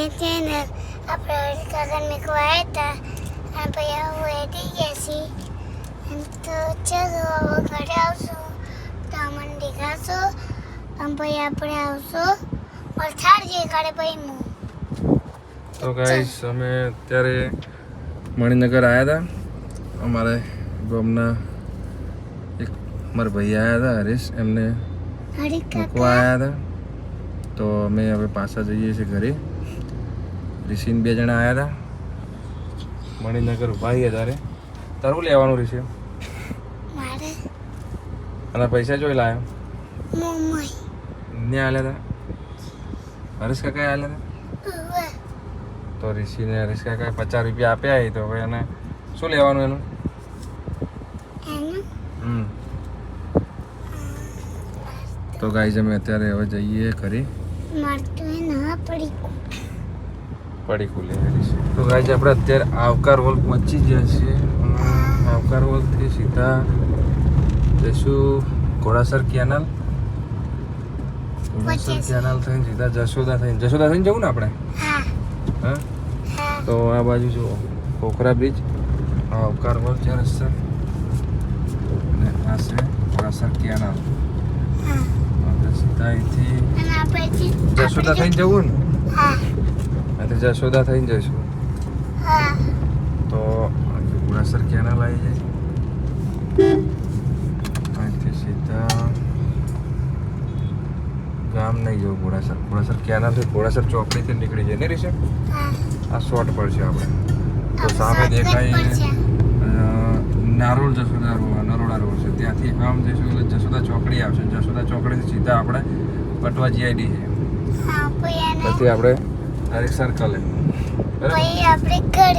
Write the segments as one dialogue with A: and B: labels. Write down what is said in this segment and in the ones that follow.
A: આપણે કાકા મેકવા આવ્યા હતા અને પછી હું એડી ગયા છીએ તો ચલો હવે ઘરે આવશું તો અમને દેખાશો અને પછી આપણે આવશું વલસાડ જઈએ ઘરે પછી હું
B: તો ગાઈસ અમે અત્યારે મણિનગર આવ્યા હતા અમારે ગામના એક મારા ભાઈ આવ્યા હતા હરીશ એમને મૂકવા આવ્યા હતા તો અમે હવે પાછા જઈએ છીએ ઘરે ઋષિને 2 જણા આવ્યા હતા મણિનગર ભાઈ ત્યારે તારું લેવાનું ઋષિ
A: મારે
B: અને પૈસા જોઈ લાવ્યો
A: મમ્મી
B: ને આલ્યા હતા હરીશ કાકા આલ્યા હતા તો ઋષિને હરીશ કાકા 50 રૂપિયા આપ્યા તો હવે એને શું લેવાનું એનું તો ગાઈસ અમે અત્યારે હવે જઈએ ઘરે પડીકું લેવાની છે તો ગાઈસ આપણે અત્યારે આવકાર હોલ પહોંચી ગયા છીએ આવકાર હોલથી સીધા જઈશું ઘોડાસર કેનાલ થઈને સીધા જશોદા થઈને જવું ને આપણે હા તો આ બાજુ જુઓ પોખરા બ્રિજ આવકાર હોલ છે રસ્તા અને આ છે ઘોડાસર કેનાલ આપણે સીધા અહીંથી જશોદા થઈને જવું ને અહીંથી જશોદા થઈને જઈશું તો ઘોડાસર કેનાલ આવી જાય અહીંથી સીધા ગામ નહીં જવું ઘોડાસર કેનાલથી ઘોડાસર ચોકડીથી નીકળી જાય ને રીશે આ શોર્ટ પડશે આપણે તો સામે દેખાય નારોલ જશોદા નરોડા રોડ છે ત્યાંથી આમ જઈશું એટલે જશોદા ચોકડી આવશે જશોદા ચોકડીથી સીધા આપણે પટવા જીઆઈડી છે પછી આપણે ડાયરેક્ટ સર્કલ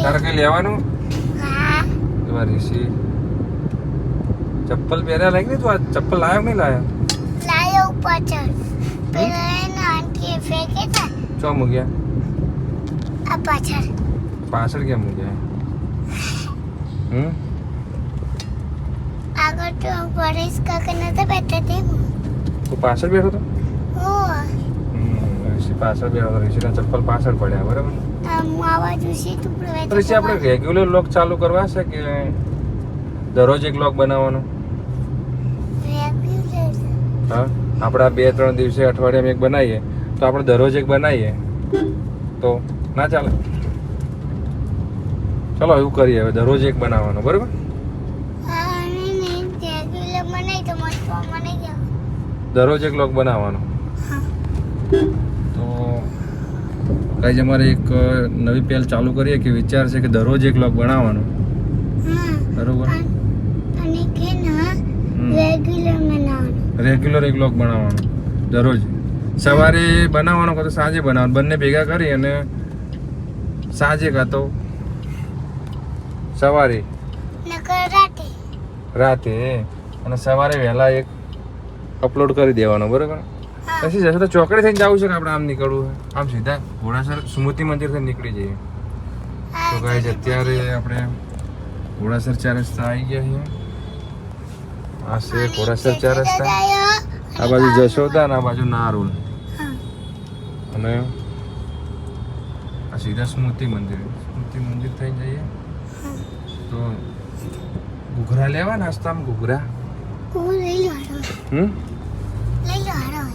B: તારે કઈ લેવાનું એવા ઋષિ ચપ્પલ પહેર્યા લાગે ને તું આ ચપ્પલ લાયો નહીં લાયો
A: પાછળ પેલા આંટી ફેંકે તા
B: ચો મૂક્યા
A: આ
B: પાછળ કેમ મૂક્યા
A: આગળ તો પરેશ કાકા નતા બેઠા તે
B: તું પાછળ બેઠો તો ઋષિ પાછળ બેઠો તો ઋષિના ચપ્પલ પાછળ પડ્યા બરાબર ઋષિ આપણે રેગ્યુલર લોક ચાલુ કરવા છે કે દરરોજ એક લોક બનાવવાનો હા આપણે 2-3 દિવસે અઠવાડિયામાં એક બનાવીએ તો આપણે દરરોજ એક બનાવીએ તો ના ચાલે ચલો એવું કરીએ હવે દરરોજ એક બનાવવાનો બરાબર દરરોજ એક લોક બનાવવાનો તો કઈ અમારે એક નવી પહેલ ચાલુ કરીએ કે વિચાર છે કે દરરોજ એક લોક બનાવવાનો બરોબર રેગ્યુલર એક લોક બનાવવાનો દરરોજ સવારે બનાવવાનો કાં તો સાંજે બનાવવાનો બંને ભેગા કરી અને સાંજે કાં તો સવારે રાતે અને સવારે વહેલા એક અપલોડ કરી દેવાનો બરાબર પછી જશો તો ચોકડી થઈને જવું છે કે આપણે આમ નીકળવું આમ સીધા ઘોડાસર સ્મૃતિ મંદિર થઈને નીકળી જઈએ તો ગાઈસ અત્યારે આપણે ઘોડાસર 4 રસ્તા આવી ગયા છીએ આ છે ઘોડાસર 4 રસ્તા આ બાજુ જશોદા અને આ બાજુ નારોલ અને આ સીધા સ્મૃતિ મંદિર થઈને જઈએ તો ઘૂઘરા લેવા નાસ્તામાં ઘૂઘરા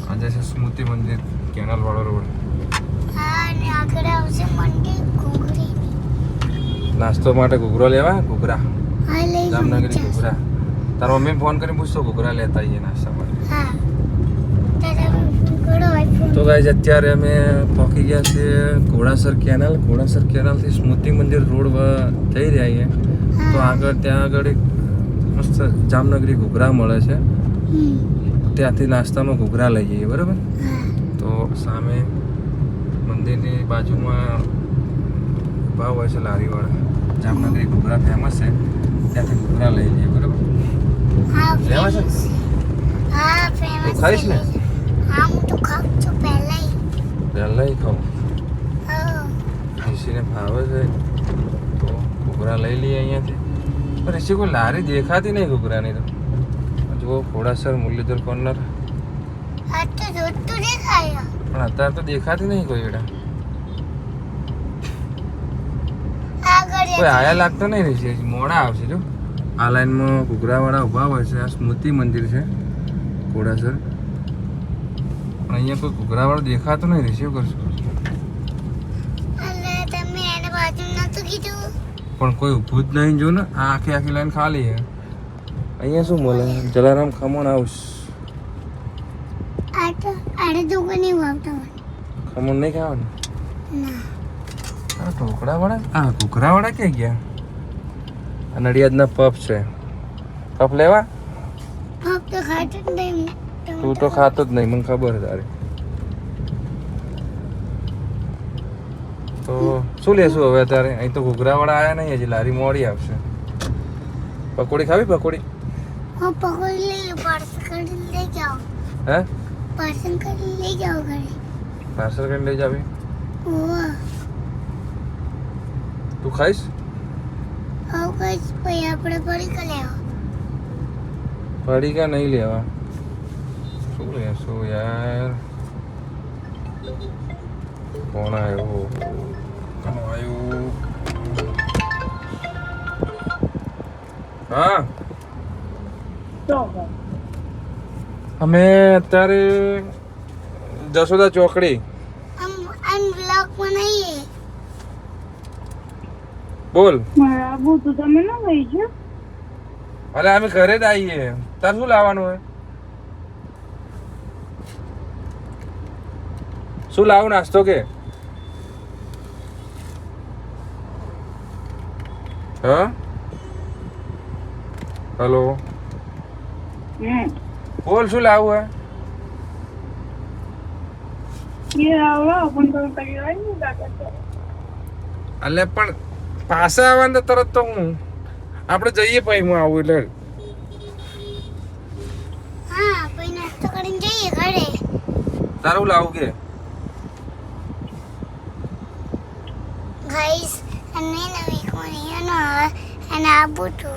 B: આજે છે સ્મૃતિ મંદિર કેનાલ વાળો રોડ નાસ્તો માટે ઘૂઘરો લેવા ઘૂઘરા જામનગરી ઘૂઘરા તારા મમ્મીને ફોન કરીને પૂછતો ઘૂઘરા લેતા આવીએ નાસ્તા માટે તો ગાઈસ અત્યારે અમે પહોંચી ગયા છીએ ઘોડાસર કેનાલથી સ્મૃતિ મંદિર રોડ થઈ રહ્યા છીએ તો ત્યાં આગળ એક મસ્ત જામનગરી ઘૂઘરા મળે છે ત્યાંથી નાસ્તામાં ઘૂઘરા લઈ જઈએ બરાબર તો સામે મંદિરની બાજુમાં ઊભા હોય છે લારીવાળા જામનગરી ઘૂઘરા ફેમસ છે ત્યાંથી ઘૂઘરા લઈ જઈએ બરાબર લેવા છે તું ખાઈશ ને પહેલાં ખાઉં ઋષિને ભાવે છે તો ઘૂઘરા લઈ લઈએ અહીંયાથી ઋષિ કોઈ લારી દેખાતી નહીં ઘૂઘરાની તો જુઓ ઘોડાસર મુરલીધર કોર્નર પણ અત્યારે તો દેખાતી નહીં કોઈ એડા કોઈ આયા લાગતો નહીં રહેશે મોડા આવશે જો આ લાઈનમાં ઘૂઘરાવાળા ઊભા હોય છે આ સ્મૃતિ મંદિર છે ઘોડાસર અહીંયા કોઈ ઘૂઘરાવાળો દેખાતો નહીં રહેશે શું કરશું
A: અલે તમે એને બાજુ નતું કીધું
B: પણ કોઈ ઊભું જ નહીં જો ને આ આખી લાઈન ખાલી છે અહીંયા શું મળે જલારામ ખમણ હાઉસ
A: આડે દુકાન નહીં વાવતો
B: ખમણ નહીં ખાવાનું
A: ના
B: આ ઢોકળાવાળા આ ઘૂઘરાવાળા ક્યાં ગયા આ નડિયાદના પબ છે પબ લેવા
A: ફક્ત ખાતો જ નહીં
B: તું તો ખાતો જ નહીં મને ખબર છે તારે તો શું લેશું હવે અત્યારે અહીં તો ઘૂઘરાવાળા આવ્યા નહીં હજી લારી મોડી આવશે પકોડી ખાવી પકોડી
A: હું પકોડી લઈ લો પાર્સલ કરી લઈ જાઓ
B: હે
A: પાર્સલ કરી લઈ જાઓ ઘરે
B: પાર્સલ કરીને લઈ જાવી
A: ઓવા
B: તું ખાઈશ
A: આવ કઈ પછી આપણે પડી કે લેવા
B: પડીકા નહીં લેવા શું લેશું યાર કોણ આવ્યો કોણ આવ્યું હા અમે અત્યારે જશોદા ચોકડી
A: આમ બ્લોગ બનાવીએ
B: બોલ
A: મારા આબુ તો તમે ના લઈ ગયો
B: અલે અમે ઘરે જ આવીએ તાર શું લાવવાનું હોય શું લાવું નાસ્તો કે હા હેલો બોલ શું લાવું હે અલે પણ પાસે આવવાનું તો તરત તો હું આપણે જઈએ પછી હું આવું એટલે
A: હા પછી નાસ્તો કરીને જઈએ ઘરે
B: તારું લાવું કે
A: ગાઈસ અને નવી કોની એનો અને આબુ તો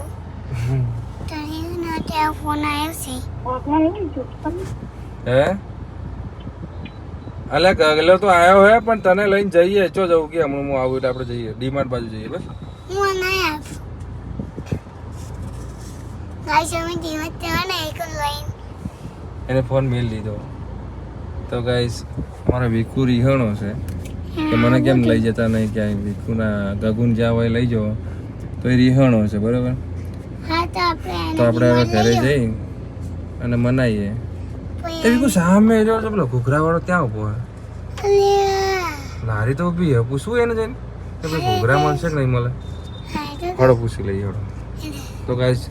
A: તને ત્યાં ફોન આવ્યો છે
B: હે અલે ગગલો તો આવ્યો હે પણ તને લઈને જઈએ ચો જવું કે હમણાં હું આવું એટલે આપણે જઈએ ડીમાર્ટ બાજુ જઈએ બસ
A: હું નહીં આવું ગાઈસ અમે ધીમે ત્યાં ને એક લાઈન
B: એને ફોન મેલ લીધો તો ગાઈસ અમારો વિકુ રીહણો છે કે મને કેમ લઈ જતા નહીં ક્યાંય વિકુના ગગુન જ્યાં હોય લઈ જાઓ તો એ રીહણો છે બરાબર
A: હા
B: તો આપણે હવે ઘરે જઈ અને મનાઈએ એ વિકુ સામે જો પેલો ઘૂઘરાવાળો ત્યાં ઊભો હે લારી તો ઊભી હે પૂછવું એને જઈને કે ભાઈ ઘૂઘરા મળશે કે નહીં મળે હળો પૂછી લઈએ હળો તો ગાઈસ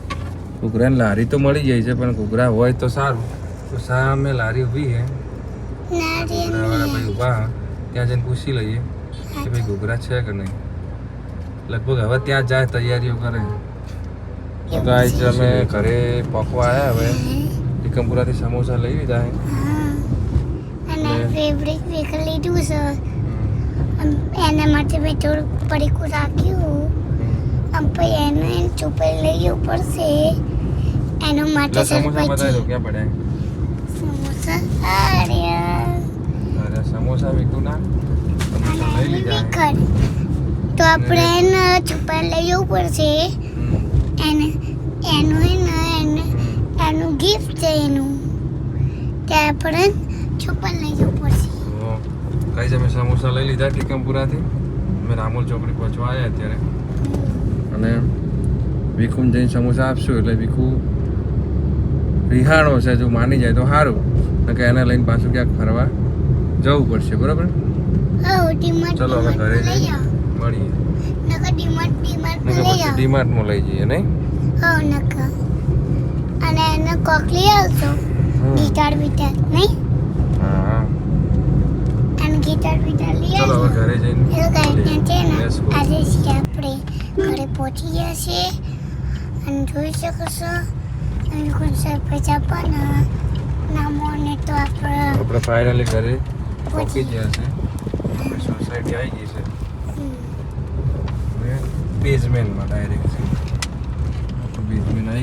B: ઘૂઘરાની લારી તો મળી જાય છે પણ ઘૂઘરા હોય તો સારું તો સામે લારી ઊભી હે ઘૂઘરાવાળા ભાઈ ઊભા ત્યાં જઈને પૂછી લઈએ કે ભાઈ ઘૂઘરા છે કે નહીં લગભગ હવે ત્યાં જાય તૈયારીઓ કરે તો ગાઈસ અમે ઘરે પકવા આવ્યા હવે એકમપુરાથી સમોસા લઈ લીધા હે
A: અને ફેવરિટ વેકલ લીધું છે એના માટે મેં થોડું પડીકું રાખ્યું પછી એને ચોપડી લઈ જવું પડશે એનો માટે
B: સમોસા બતાવી દો ક્યાં પડ્યા
A: સમોસા
B: અરે સમોસા વિકુ ના સમોસા લઈ લીધા
A: તો આપણે એને ચોપડી લઈ જવું પડશે એને એનું એનું ગિફ્ટ છે એનું ત્યાં આપણે ચોપડી લઈ જવું પડશે
B: કઈ અમે સમોસા લઈ લીધા ટીકમપુરાથી અમે રામોલ ચોકડી પહોંચવા આવ્યા અત્યારે અને વિકુને જઈને સમોસા આપશું એટલે વિકુ રિહાણો છે જો માની જાય તો સારું કે એને લઈને પાછું ક્યાંક ફરવા જવું પડશે બરાબર ચલો હવે ઘરે જઈએ મળીએ પછી ડીમાર્ટમાં લઈ જઈએ નહીં
A: અને એને કોકલી આવશો ગીટાર બીટાર નહીં
B: હા
A: અને ગીટાર બીટાર લઈ
B: ચલો હવે ઘરે જઈને
A: આજે આપણે ઘરે પહોંચી ગયા છીએ અને જોઈ શકો છો અને કોઈ સરપંચ આપવાના નામોને તો
B: આપણે ફાઇનલી ઘરે પહોંચી ગયા છે સોસાયટી આવી ગઈ છે બેઝમેન્ટમાં ડાયરેક્ટ બેઝમેન્ટ આવી